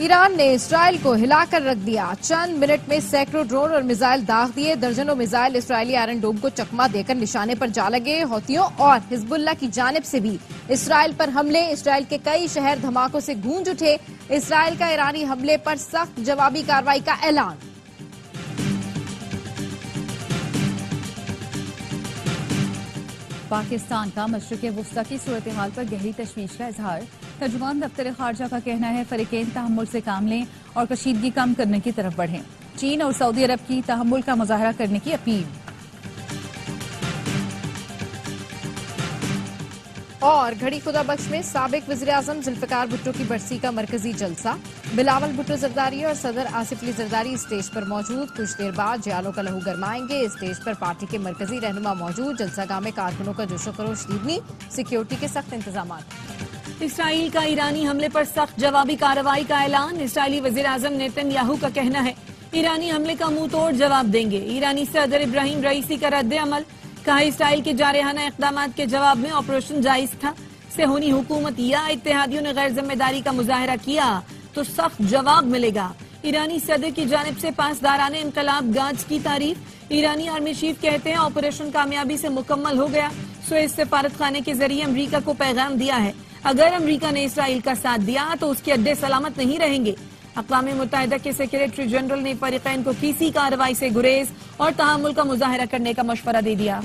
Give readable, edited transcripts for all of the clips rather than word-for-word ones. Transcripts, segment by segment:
Iran ने Israel को हिलाकर रख दिया। चंद मिनट में सैकड़ों ड्रोन और मिसाइल दाग दिए। दर्जनों मिसाइल इसराइली आयरन डोम को चकमा देकर निशाने पर जा लगे। हौथियों और हिजबुल्लाह की जानिब से भी इसराइल पर हमले। इसराइल के कई शहर धमाकों से गूंज उठे। इसराइल का ईरानी हमले पर सख्त जवाबी कार्रवाई का ऐलान। पाकिस्तान का मशरिक़ वुस्ता की सूरत हाल पर गहरी तशवीश का इजहार। तर्जुमान दफ्तर खारजा का कहना है फरीकैन तहम्मुल से काम लें और कशीदगी कम करने की तरफ बढ़ें। चीन और सऊदी अरब की तहम्मुल का मुजाहरा करने की अपील। और घड़ी खुदा बख्श में साबिक वज़ीर-ए-आज़म जुल्फ़िकार भुट्टो की बरसी का मरकजी जलसा। बिलावल भुट्टो जरदारी और सदर आसिफ अली जरदारी स्टेज पर मौजूद। कुछ देर बाद जियालों का लहू गरमाएंगे। स्टेज पर पार्टी के मरकजी रहनुमा मौजूद। जलसागाह में कारकुनों का जोशो खरोश दीदनी। सिक्योरिटी के सख्त इंतजाम। इसराइल का ईरानी हमले पर सख्त जवाबी कार्रवाई का ऐलान। इसराइली वज़ीर-ए-आज़म नेतन्याहू का कहना है ईरानी हमले का मुंह तोड़ जवाब देंगे। ईरानी सदर इब्राहिम रईसी का रद्द अमल। कहा इसराइल के जारहाना इक़दामात के जवाब में ऑपरेशन जायज था। सेहूनी हुकूमत या इत्तेहादियों ने गैर जिम्मेदारी का मुजाहरा किया तो सख्त जवाब मिलेगा। ईरानी सदर की जानिब से पासदाराने इनकलाब गाज की तारीफ। ईरानी आर्मी चीफ कहते हैं ऑपरेशन कामयाबी से मुकम्मल हो गया। सुएज़ सफारत खाने के जरिए अमरीका को पैगाम दिया है अगर अमरीका ने इसराइल का साथ दिया तो उसके अड्डे सलामत नहीं रहेंगे। अक़वाम मुत्तहिदा के सेक्रेटरी जनरल ने फरीकैन को किसी कार्रवाई से गुरेज और तहम्मुल का मुजाहरा करने का मशवरा दे दिया।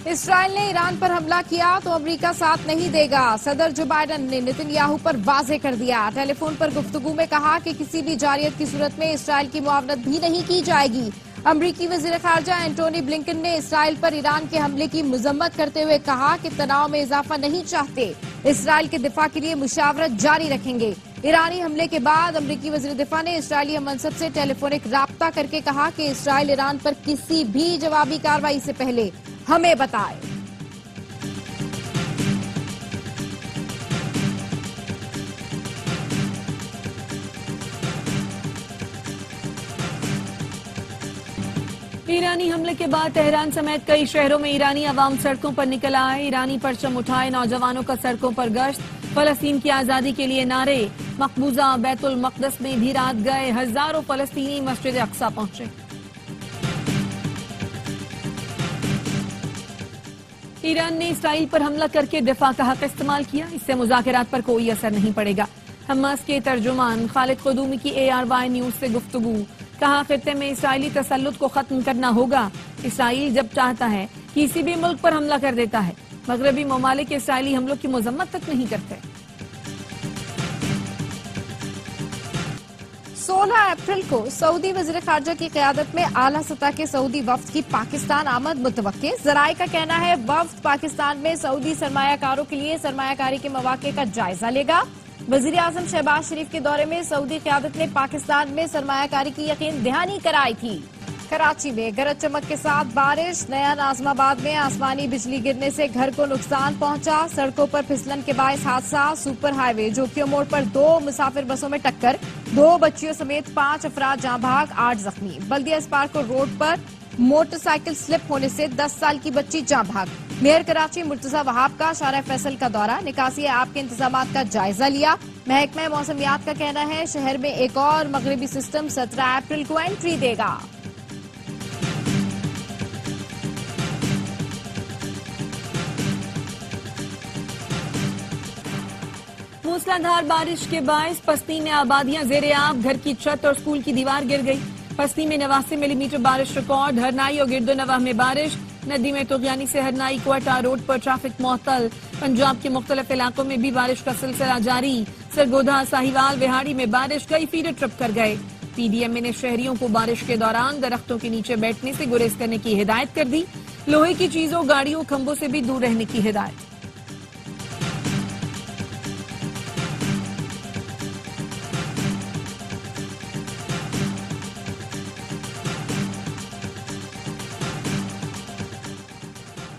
इसराइल ने ईरान पर हमला किया तो अमेरिका साथ नहीं देगा। सदर जो बाइडन ने नेतन्याहू पर वाजे कर दिया। टेलीफोन पर गुफ्तगू में कहा कि किसी भी जारियत की सूरत में इसराइल की मुआवनत भी नहीं की जाएगी। अमरीकी वजीर खारजा एंटोनी ब्लिंकन ने इसराइल पर ईरान के हमले की मजम्मत करते हुए कहा कि तनाव में इजाफा नहीं चाहते। इसराइल के दिफा के लिए मुशावरत जारी रखेंगे। ईरानी हमले के बाद अमरीकी वजीर दिफा ने इसराइली मनसब से टेलीफोनिक राब्ता करके कहा कि इसराइल ईरान पर किसी भी जवाबी कार्रवाई से पहले हमें बताए। ईरानी हमले के बाद तेहरान समेत कई शहरों में ईरानी अवाम सड़कों पर निकल आए। ईरानी परचम उठाए नौजवानों का सड़कों पर गश्त। फलस्तीन की आजादी के लिए नारे। मकबूजा बैतुल मकदस में भी रात गए। हजारों फलस्तीनी मस्जिद अक्सा पहुंचे। ईरान ने इसराइल पर हमला करके दिफा का हक इस्तेमाल किया। इससे मुज़ाकरात पर कोई असर नहीं पड़ेगा। हमास के तर्जुमान खालिद क़ुदूमी की ARY न्यूज से गुफ्तगू। कहा खित्ते में इसराइली तसल्लुत को खत्म करना होगा। इसराइल जब चाहता है किसी भी मुल्क पर हमला कर देता है। मगरबी ममालिक इसराइली हमलों की मजम्मत तक नहीं करते। 16 अप्रैल को सऊदी वज़ीर खारजा की क़यादत में आला सतह के सऊदी वफ्द की पाकिस्तान आमद मुतवक्के। ज़राए का कहना है वफ्द पाकिस्तान में सऊदी सरमायाकारों के लिए सरमायाकारी के मौके का जायजा लेगा। वज़ीर आज़म शहबाज शरीफ के दौरे में सऊदी क़यादत ने पाकिस्तान में सरमायाकारी की यकीन दहानी कराई थी। कराची में गरज चमक के साथ बारिश। नया नाज़माबाद में आसमानी बिजली गिरने से घर को नुकसान पहुंचा। सड़कों पर फिसलन के बायस हादसा। सुपर हाईवे जोकियो मोड़ पर 2 मुसाफिर बसों में टक्कर। 2 बच्चियों समेत 5 अफराद जाँ भाग, 8 जख्मी। बल्दिया स्पार्को रोड पर मोटरसाइकिल स्लिप होने से 10 साल की बच्ची जाँ भाग। मेयर कराची मुर्तजा वहाब का शारा फैसल का दौरा। निकासी ऐप के इंतजामात का जायजा लिया। महकमा मौसमियात का कहना है शहर में एक और मगरबी सिस्टम 17 अप्रैल को एंट्री देगा। मूसलाधार बारिश के बायस पस्ती में आबादियां जेरे आब। घर की छत और स्कूल की दीवार गिर गई। पस्ती में 89 मिलीमीटर बारिश रिकॉर्ड। हरनाई और गिरदोनवाह में बारिश। नदी में तुगयानी से हरनाई क्वाटा रोड पर ट्रैफिक मुअत्तल। पंजाब के मुख्तलिफ इलाकों में भी बारिश का सिलसिला जारी। सरगोधा साहिवाल विहाड़ी में बारिश कई फीट ट्रिप कर गए। PDMA ने शहरियों को बारिश के दौरान दरख्तों के नीचे बैठने से गुरेज करने की हिदायत कर दी। लोहे की चीजों गाड़ियों खंभों से भी दूर रहने की हिदायत।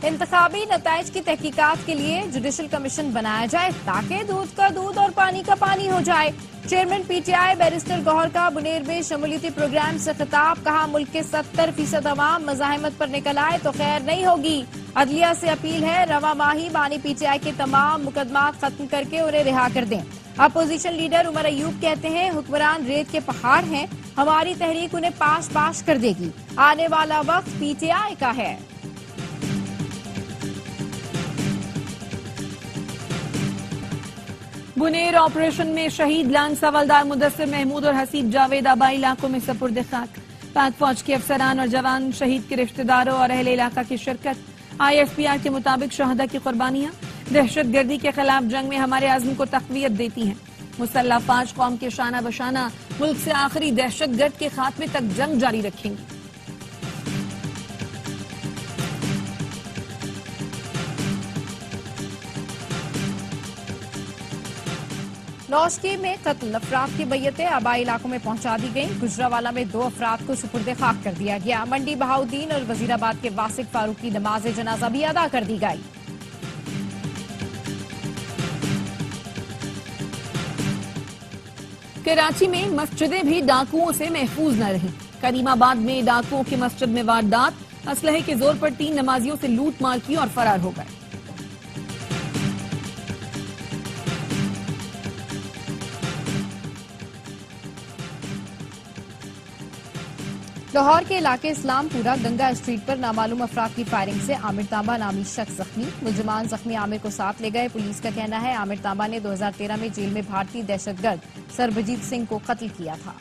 इंतखाबी नताइज की तहकीकात के लिए जुडिशल कमीशन बनाया जाए ताकि दूध का दूध और पानी का पानी हो जाए। चेयरमैन पीटीआई बैरिस्टर गौहर का बुनेर में शमूलियती प्रोग्राम से खिताब, कहा मुल्क के 70% अवाम मज़ाहिमत पर निकल आए तो खैर नहीं होगी। अदलिया से अपील है रवा माही बानी पीटीआई के तमाम मुकदमात खत्म करके उन्हें रिहा कर दें। अपोजिशन लीडर उमर अयूब कहते हैं हुक्मरान रेत के पहाड़ हैं, हमारी तहरीक उन्हें पाश पाश कर देगी। आने वाला वक्त पीटीआई का है। बुनेर ऑपरेशन में शहीद लांस हवलदार मुदस्सिर महमूद और हसीब जावेद आबाई इलाकों में सपुर्द खाक। पाक फौज के अफसरान और जवान, शहीद के रिश्तेदारों और अहले इलाका की शिरकत। IFPR के मुताबिक शहदा की कुर्बानियां दहशतगर्दी के खिलाफ जंग में हमारे आज़म को तक़वियत देती हैं। मुसल्लह फाज कौम के शाना बशाना मुल्क से आखिरी दहशतगर्द के खात्मे तक जंग जारी रखेंगी। नौशकी में कत्ल अफराद की बैयतें आबाई इलाकों में पहुंचा दी गईं। गुजरावाला में 2 अफराद को सुपुर्द खाक कर दिया गया। मंडी बहाउद्दीन और वजीराबाद के वासिक फारूक की नमाज जनाजा भी अदा कर दी गई। कराची में मस्जिदें भी डाकुओं से महफूज न रहीं। करीमाबाद में डाकुओं की मस्जिद में वारदात, असलहे के जोर पर 3 नमाजियों से लूट मार की और फरार हो गए। लाहौर के इलाके इस्लामपुरा गंगा स्ट्रीट पर नामालूम अफराद की फायरिंग से आमिर तांबा नामी शख्स जख्मी। मुलजमान जख्मी आमिर को साथ ले गए। पुलिस का कहना है आमिर तांबा ने 2013 में जेल में भारतीय दहशतगर्द सरबजीत सिंह को कत्ल किया था।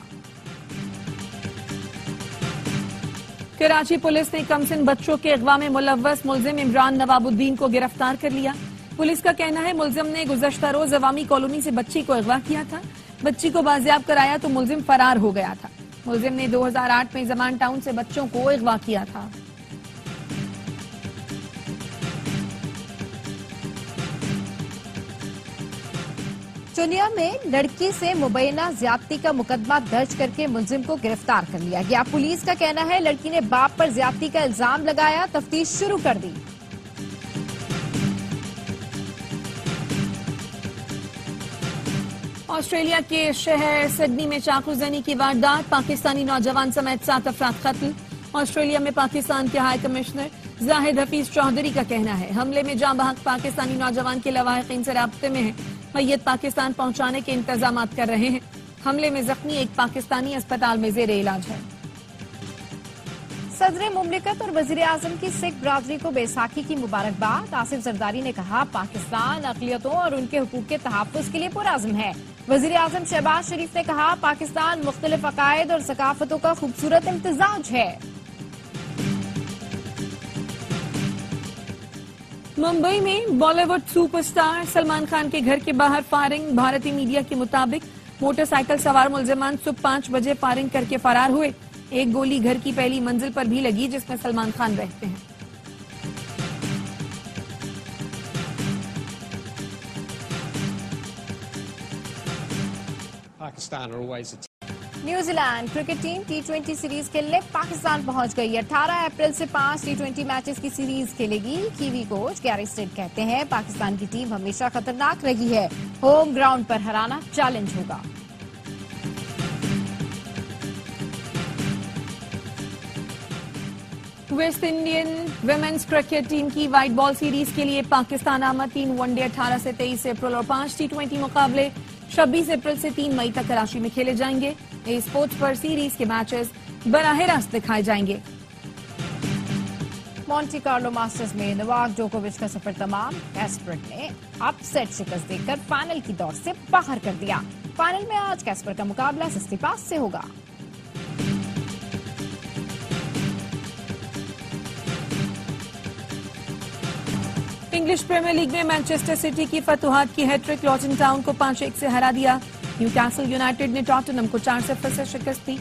कराची पुलिस ने कमसिन बच्चों के अगवा में मुलव्वस मुलजिम इमरान नवाबुद्दीन को गिरफ्तार कर लिया। पुलिस का कहना है मुलजिम ने गुज़श्ता रोज अवामी कॉलोनी से बच्ची को अगवा किया था। बच्ची को बाजियाब कराया तो मुलजिम फरार हो गया था। मुलजिम ने 2008 में जमान टाउन से बच्चों को अगवा किया था। चुनिया में लड़की से मुबैना ज्यादती का मुकदमा दर्ज करके मुलजिम को गिरफ्तार कर लिया गया। पुलिस का कहना है लड़की ने बाप पर ज्यादती का इल्जाम लगाया, तफ्तीश शुरू कर दी। ऑस्ट्रेलिया के शहर सिडनी में चाकूजनी की वारदात, पाकिस्तानी नौजवान समेत 7 अफराद कत्ल। ऑस्ट्रेलिया में पाकिस्तान के हाई कमिश्नर जाहिद हफीज चौधरी का कहना है हमले में जाँ बहक पाकिस्तानी नौजवान के लवाहिकीन से राब्ते में है। मैयत पाकिस्तान पहुंचाने के इंतजाम कर रहे हैं। हमले में जख्मी एक पाकिस्तानी अस्पताल में जेर इलाज है। सदर मुमलिकत और वजीर आजम की सिख बरादरी को बैसाखी की मुबारकबाद। आसिफ जरदारी ने कहा पाकिस्तान अक़लियतों और उनके हुकूक के तहफ़्फ़ुज़ के लिए पुरअज़्म है। वजीर आजम शहबाज शरीफ ने कहा पाकिस्तान मुख्तलिफ अकायद और सकाफतों का खूबसूरत इम्तिजाज है। मुंबई में बॉलीवुड सुपरस्टार सलमान खान के घर के बाहर फायरिंग। भारतीय मीडिया के मुताबिक मोटरसाइकिल सवार मुलजिमान सुबह 5 बजे फायरिंग करके फरार हुए। एक गोली घर की पहली मंजिल पर भी लगी जिसमें सलमान खान रहते हैं। New Zealand cricket team T20 series खेलने पाकिस्तान पहुंच गई। 18 अप्रैल से 5 T20 मैचेस की सीरीज खेलेगी। कीवी कोच गैरी स्टेट कहते हैं पाकिस्तान की टीम हमेशा खतरनाक रही है, होम ग्राउंड पर हराना चैलेंज होगा। West Indian women's cricket team की व्हाइट बॉल सीरीज के लिए पाकिस्तान आमद। 3 वनडे 18 से 23 अप्रैल और 5 T20 मुकाबले 26 अप्रैल से 3 मई तक कराची में खेले जाएंगे। ए स्पोर्ट्स पर सीरीज के मैचेस बराह रास्त दिखाए जाएंगे। मॉन्टी कार्लो मास्टर्स में नोवाक जोकोविच का सफर तमाम। कैस्परक ने अपसेट शिकस्त देकर फाइनल की दौड़ से बाहर कर दिया। फाइनल में आज कैस्पर का मुकाबला सिस्तीपास से होगा। इंग्लिश प्रीमियर लीग में मैनचेस्टर सिटी की फतुहात की हैट्रिक, लॉटन टाउन को 5-1 से हरा दिया। न्यूकासल यूनाइटेड ने टॉटनहम को 4-0 से शिकस्त दी।